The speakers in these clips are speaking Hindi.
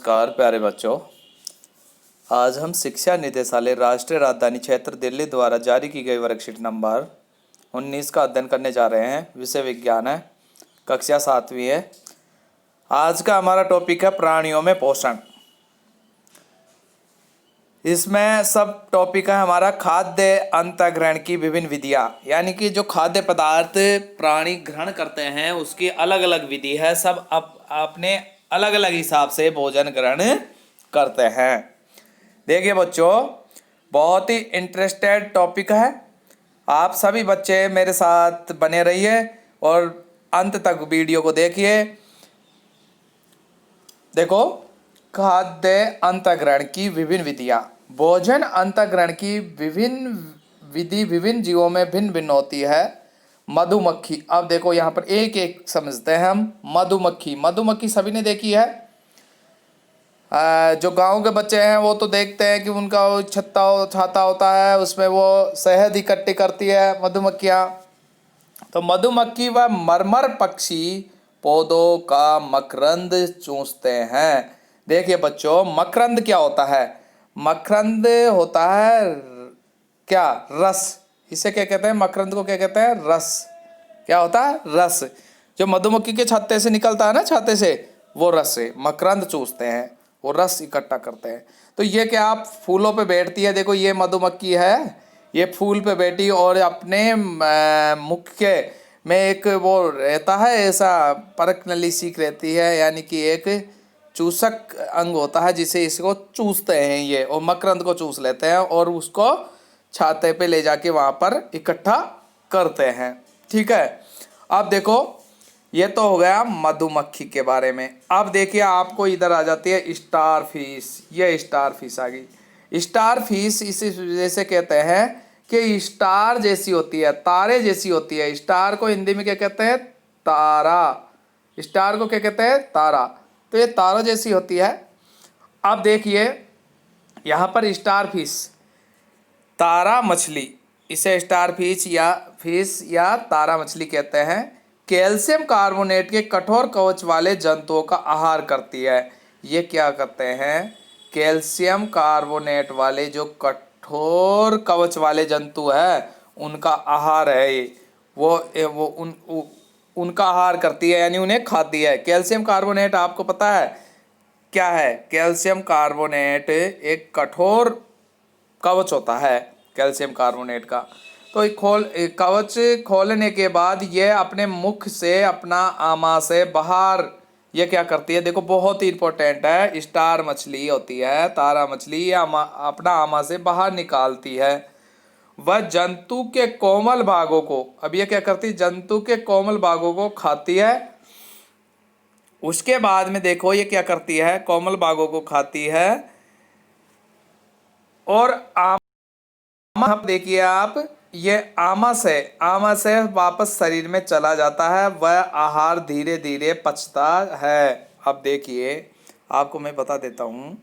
नमस्कार प्यारे बच्चों। आज हम शिक्षा निदेशालय राष्ट्रीय राजधानी क्षेत्र दिल्ली द्वारा जारी की गई वर्कशीट नंबर 19 का अध्ययन करने जा रहे हैं। विषय विज्ञान है, कक्षा 7वीं है। आज का हमारा टॉपिक है प्राणियों में पोषण। इसमें सब टॉपिक है हमारा खाद्य अंतःग्रहण की विभिन्न विधियां, यानी कि जो खाद्य पदार्थ प्राणी ग्रहण करते हैं उसकी अलग अलग विधि है। सब अपने अलग अलग हिसाब से भोजन ग्रहण करते हैं। देखिए बच्चों, बहुत ही इंटरेस्टेड टॉपिक है। आप सभी बच्चे मेरे साथ बने रहिए और अंत तक वीडियो को देखिए। देखो, खाद्य अंतःग्रहण की विभिन्न विधियां। भोजन अंतःग्रहण की विभिन्न विधि विभिन्न जीवों में भिन्न भिन्न होती है। मधुमक्खी, अब देखो यहाँ पर एक एक समझते हैं हम। मधुमक्खी सभी ने देखी है। जो गांव के बच्चे हैं वो तो देखते हैं कि उनका वो छाता होता है, उसमें वो शहद इकट्ठी करती है मधुमक्खियाँ। तो मधुमक्खी व मरमर पक्षी पौधों का मकरंद चूसते हैं। देखिए बच्चों, मकरंद क्या होता है? मकरंद होता है क्या? रस। इसे क्या कहते हैं? मकरंद को क्या कहते हैं? रस। क्या होता है? रस। जो मधुमक्खी के छत्ते से निकलता है ना, छाते से, वो रस से मकरंद चूसते हैं, वो रस इकट्ठा करते हैं। तो ये क्या, आप फूलों पे बैठती है। देखो ये मधुमक्खी है, ये फूल पे बैठी और अपने मुख्य में एक वो रहता है, ऐसा परख नली सीख रहती है, यानी कि एक चूसक अंग होता है जिसे इसको चूसते हैं ये, और मकरंद को चूस लेते हैं और उसको छाते पे ले जाके वहाँ पर इकट्ठा करते हैं। ठीक है। अब देखो, ये तो हो गया मधुमक्खी के बारे में। अब देखिए, आपको इधर आ जाती है स्टार फिश। ये स्टार फिश आ गई। स्टार फिश इस वजह से कहते हैं कि स्टार जैसी होती है, तारे जैसी होती है। स्टार को हिंदी में क्या कहते हैं? तारा। स्टार को क्या कहते हैं? तारा। तो ये तारों जैसी होती है। अब देखिए यहाँ पर स्टार फिश, तारा मछली, इसे स्टार फिश या तारा मछली कहते हैं। कैल्शियम कार्बोनेट के कठोर कवच वाले जंतुओं का आहार करती है। ये क्या करते हैं? कैल्शियम कार्बोनेट वाले जो कठोर कवच वाले जंतु है उनका आहार है ये। उनका आहार करती है, यानी उन्हें खाती है। कैल्शियम कार्बोनेट आपको पता है क्या है? कैल्शियम कार्बोनेट एक कठोर कवच होता है कैल्शियम कार्बोनेट का। तो कवच खोलने के बाद ये अपने मुख से, अपना आमाशय बाहर, ये क्या करती है? देखो बहुत ही इंपॉर्टेंट है। स्टार मछली होती है, तारा मछली, ये अपना आमाशय बाहर निकालती है। वह जंतु के कोमल भागों को, अब ये क्या करती है? जंतु के कोमल भागों को खाती है। उसके बाद में देखो ये क्या करती है? कोमल भागों को खाती है और देखिए आप, ये आमाशय वापस शरीर में चला जाता है। वह आहार धीरे धीरे पचता है। अब देखिए, आपको मैं बता देता हूं,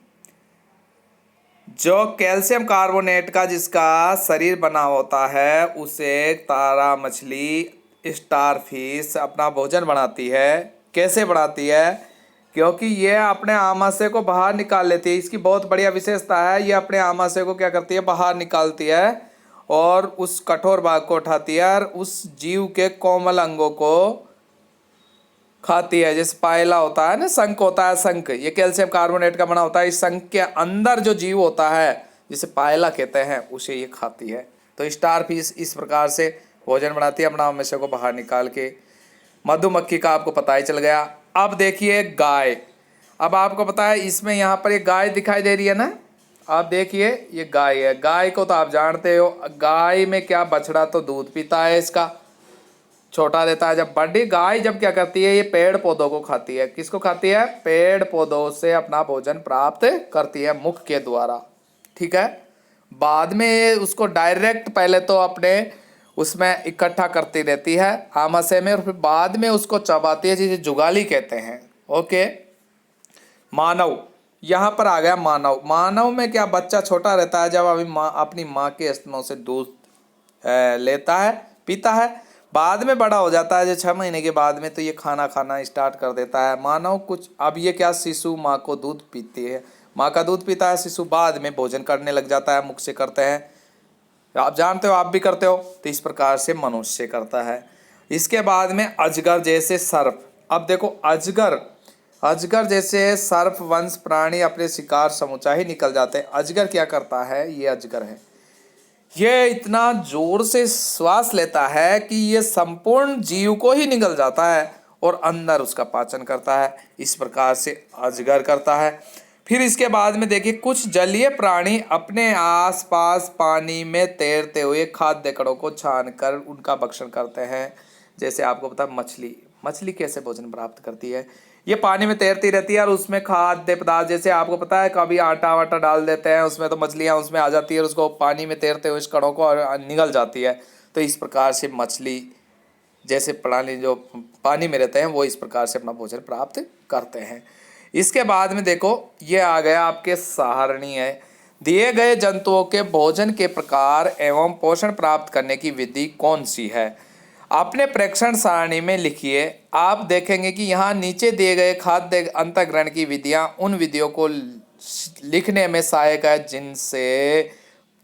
जो कैल्शियम कार्बोनेट का जिसका शरीर बना होता है उसे तारा मछली, स्टार फिश अपना भोजन बनाती है। कैसे बनाती है? क्योंकि ये अपने आमाशय को बाहर निकाल लेती है। इसकी बहुत बढ़िया विशेषता है, ये अपने आमाशय को क्या करती है? बाहर निकालती है और उस कठोर भाग को उठाती है और उस जीव के कोमल अंगों को खाती है। जैसे पायला होता है ना, शंख होता है, शंख, ये कैल्शियम कार्बोनेट का बना होता है। इस शंख के अंदर जो जीव होता है जिसे पायला कहते हैं, उसे ये खाती है। तो स्टार फिश इस प्रकार से भोजन बनाती है अपना आमाशय को बाहर निकाल के। मधुमक्खी का आपको पता ही चल गया। अब देखिए गाय। अब आपको पता है, इसमें यहाँ पर एक गाय दिखाई दे रही है ना। आप देखिए, ये गाय है। गाय को तो आप जानते हो, गाय में क्या, बछड़ा तो दूध पीता है, इसका छोटा देता है। जब बड़ी गाय जब क्या करती है? ये पेड़ पौधों को खाती है। किसको खाती है? पेड़ पौधों से अपना भोजन प्राप्त करती है मुख के द्वारा। ठीक है। बाद में उसको डायरेक्ट, पहले तो अपने उसमें इकट्ठा करती रहती है आमाशय में, और फिर बाद में उसको चबाती है, जिसे जुगाली कहते हैं। ओके। मानव, यहाँ पर आ गया मानव। मानव में क्या, बच्चा छोटा रहता है जब अभी अपनी माँ के स्तनों से दूध लेता है, पीता है। बाद में बड़ा हो जाता है जो 6 महीने के बाद में, तो ये खाना खाना स्टार्ट कर देता है मानव कुछ। अब ये क्या, शिशु माँ को दूध पीती है, माँ का दूध पीता है शिशु, बाद में भोजन करने लग जाता है, मुख से करते हैं, आप जानते हो, आप भी करते हो। तो इस प्रकार से मनुष्य करता है। इसके बाद में अजगर जैसे सर्प। अब देखो अजगर, अजगर जैसे सर्प वंश प्राणी अपने शिकार समूचा ही निकल जाते हैं। अजगर क्या करता है, ये अजगर है, ये इतना जोर से श्वास लेता है कि ये संपूर्ण जीव को ही निगल जाता है और अंदर उसका पाचन करता है। इस प्रकार से अजगर करता है। फिर इसके बाद में देखिए, कुछ जलीय प्राणी अपने आसपास पानी में तैरते हुए खाद्य कणों को छानकर उनका भक्षण करते हैं। जैसे आपको पता है मछली, मछली कैसे भोजन प्राप्त करती है, ये पानी में तैरती रहती है और उसमें खाद्य पदार्थ, जैसे आपको पता है कभी आटा वाटा डाल देते हैं उसमें, तो मछलियाँ उसमें आ जाती है और उसको पानी में तैरते हुए इस कणों को निगल जाती है। तो इस प्रकार से मछली जैसे प्राणी जो पानी में रहते हैं वो इस प्रकार से अपना भोजन प्राप्त करते हैं। इसके बाद में देखो, ये आ गया आपके सारणीय। दिए गए जंतुओं के भोजन के प्रकार एवं पोषण प्राप्त करने की विधि कौन सी है, अपने प्रेक्षण सारणी में लिखिए। आप देखेंगे कि यहाँ नीचे दिए गए खाद्य अंतःग्रहण की विधियां उन विधियों को लिखने में सहायक है जिनसे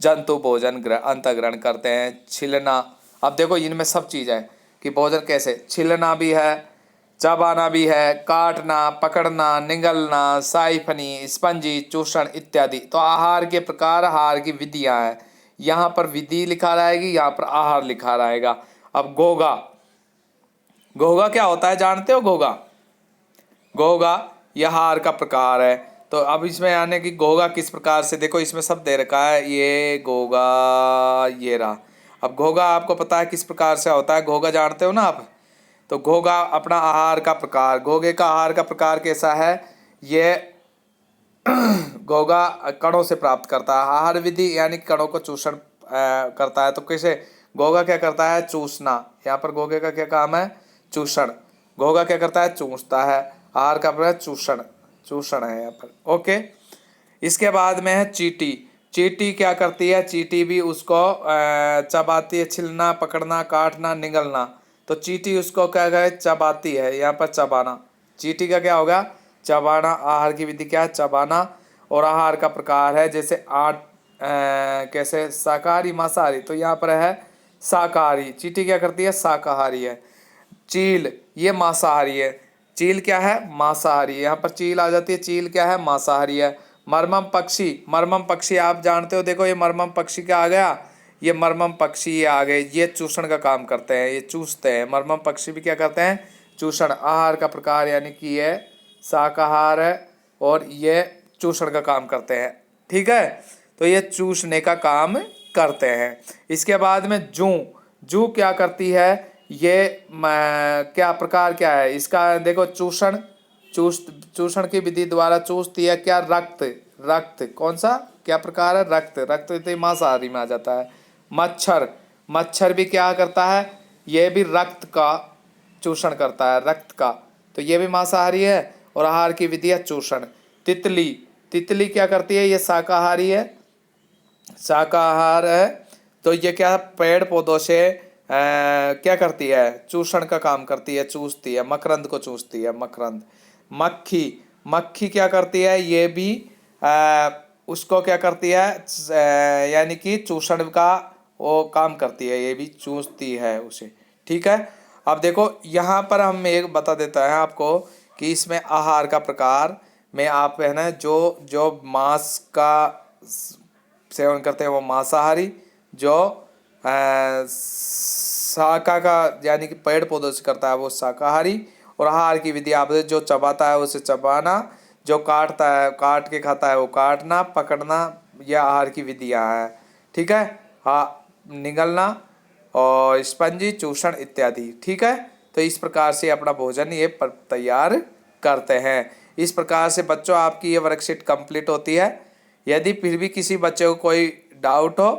जंतु भोजन अंतःग्रहण करते हैं। छिलना, अब देखो इनमें सब चीज़ है कि भोजन कैसे, छिलना भी है, चबाना भी है, काटना, पकड़ना, निगलना, साइफनी, स्पंजी, चूषण इत्यादि। तो आहार के प्रकार, आहार की विधियां हैं। यहाँ पर विधि लिखा रहेगी, यहाँ पर आहार लिखा रहेगा। अब घोगा, घोगा क्या होता है जानते हो, घोगा, घोगा यह आहार का प्रकार है। तो अब इसमें आने की घोगा किस प्रकार से, देखो इसमें सब दे रखा है, ये घोगा, ये रहा। अब घोगा आपको पता है किस प्रकार से होता है, घोगा जानते हो ना आप। तो घोगा अपना आहार का प्रकार, घोगे का आहार का प्रकार कैसा है, ये घोगा कणों से प्राप्त करता है। आहार विधि यानी कणों को चूषण करता है। तो कैसे, घोगा क्या करता है, चूसना, यहाँ पर घोगे का क्या काम है, चूषण। घोगा क्या करता है, चूसता है। आहार का प्रकार चूषण, चूषण है यहाँ पर, ओके। इसके बाद में है चींटी। चींटी क्या करती है, चींटी भी उसको चबाती है, छिलना, पकड़ना, काटना, निगलना। तो चींटी उसको क्या है, चबाती है, यहाँ पर चबाना। चींटी का क्या होगा, चबाना। आहार की विधि क्या है, चबाना। और आहार का प्रकार है जैसे कैसे, शाकाहारी, मांसाहारी। तो यहाँ पर है शाकाहारी। चींटी क्या करती है, शाकाहारी है। चील ये मांसाहारी है। चील क्या है, मांसाहारी है। यहाँ पर चील आ जाती है, चील क्या है, मांसाहारी है। मरमम पक्षी, मरमम पक्षी आप जानते हो, देखो ये मरमम पक्षी क्या आ गया, ये मरमम पक्षी ये आ गए, ये चूषण का काम करते हैं, ये चूसते हैं। मरमम पक्षी भी क्या करते हैं, चूषण। आहार का प्रकार यानी कि ये शाकाहार है और ये चूषण का काम करते हैं, ठीक है। तो ये चूसने का काम करते हैं। इसके बाद में जू, जू क्या करती है, ये क्या प्रकार क्या है इसका, देखो चूषण, चूषण की विधि द्वारा चूसती है क्या, रक्त, रक्त कौन सा क्या प्रकार है, रक्त, रक्त तो मांसाहारी में आ जाता है। मच्छर, मच्छर भी क्या करता है, ये भी रक्त का चूषण करता है, रक्त का। तो ये भी मांसाहारी है और आहार की विधि है चूषण। तितली, तितली क्या करती है, ये शाकाहारी है, शाकाहार है। तो ये क्या पेड़ पौधों से क्या करती है, चूषण का काम करती है, चूसती है, मकरंद को चूसती है, मकरंद। मक्खी, मक्खी क्या करती है, ये भी उसको क्या करती है, यानी कि चूषण का वो काम करती है, ये भी चूसती है उसे, ठीक है। अब देखो यहाँ पर हम एक बता देता है आपको कि इसमें आहार का प्रकार में आप है ना, जो जो मांस का सेवन करते हैं वो मांसाहारी, जो शाका का यानी कि पेड़ पौधों से करता है वो शाकाहारी। और आहार की विधि आप जो चबाता है उसे चबाना, जो काटता है काट के खाता है वो काटना, पकड़ना, यह आहार की विधियाँ हैं, ठीक है। हाँ, निगलना और स्पंजी, चूषण इत्यादि, ठीक है। तो इस प्रकार से अपना भोजन ये तैयार करते हैं। इस प्रकार से बच्चों आपकी ये वर्कशीट कंप्लीट होती है। यदि फिर भी किसी बच्चे को कोई डाउट हो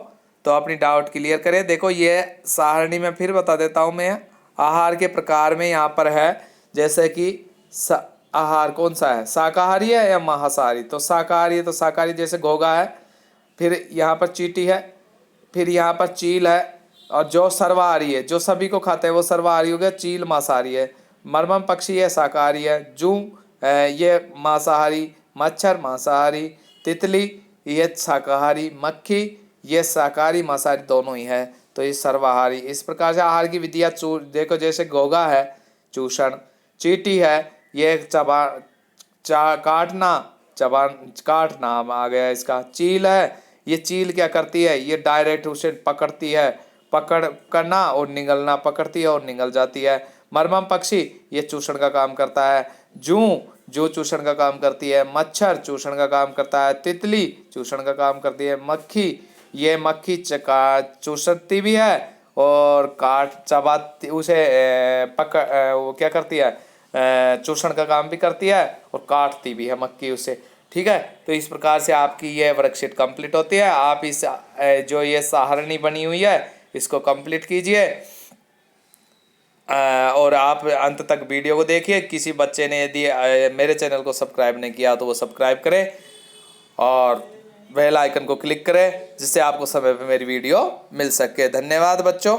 तो अपनी डाउट क्लियर करें। देखो ये सारणी में फिर बता देता हूँ मैं, आहार के प्रकार में यहाँ पर है जैसे कि आहार कौन सा है, शाकाहारी है या मांसाहारी। तो शाकाहारी है तो शाकाहारी जैसे घोगा है, फिर यहाँ पर चींटी है, फिर यहाँ पर चील है, और जो सर्वाहारी है, जो सभी को खाते हैं वो सर्वाहारी हो गया। चील मांसाहारी है। मरमम पक्षी ये शाकाहारी है। जू ये मांसाहारी। मच्छर मांसाहारी। तितली ये शाकाहारी। मक्खी ये शाकाहारी मांसाहारी दोनों ही है, तो ये सर्वाहारी। इस प्रकार से आहार की विधियाँ देखो, जैसे घोंघा है चूषण, चींटी है ये चबा काटना, चबान काटना आ गया इसका। चील है, ये चील क्या करती है, ये डायरेक्ट उसे पकड़ती है, पकड़ करना और निगलना, पकड़ती है और निगल जाती है। मरमम पक्षी ये चूषण का काम करता है। जू जो चूषण का काम करती है। मच्छर चूषण का काम करता है। तितली चूषण का काम करती है। मक्खी ये मक्खी चूसती भी है और काट चबाती उसे वो क्या करती है, चूषण का काम भी करती है और काटती भी है मक्खी उसे। ठीक है, तो इस प्रकार से आपकी ये वर्कशीट कंप्लीट होती है। आप इस जो ये सारणी बनी हुई है इसको कंप्लीट कीजिए और आप अंत तक वीडियो को देखिए। किसी बच्चे ने यदि मेरे चैनल को सब्सक्राइब नहीं किया तो वो सब्सक्राइब करे और बेल आइकन को क्लिक करें, जिससे आपको समय पे मेरी वीडियो मिल सके। धन्यवाद बच्चों।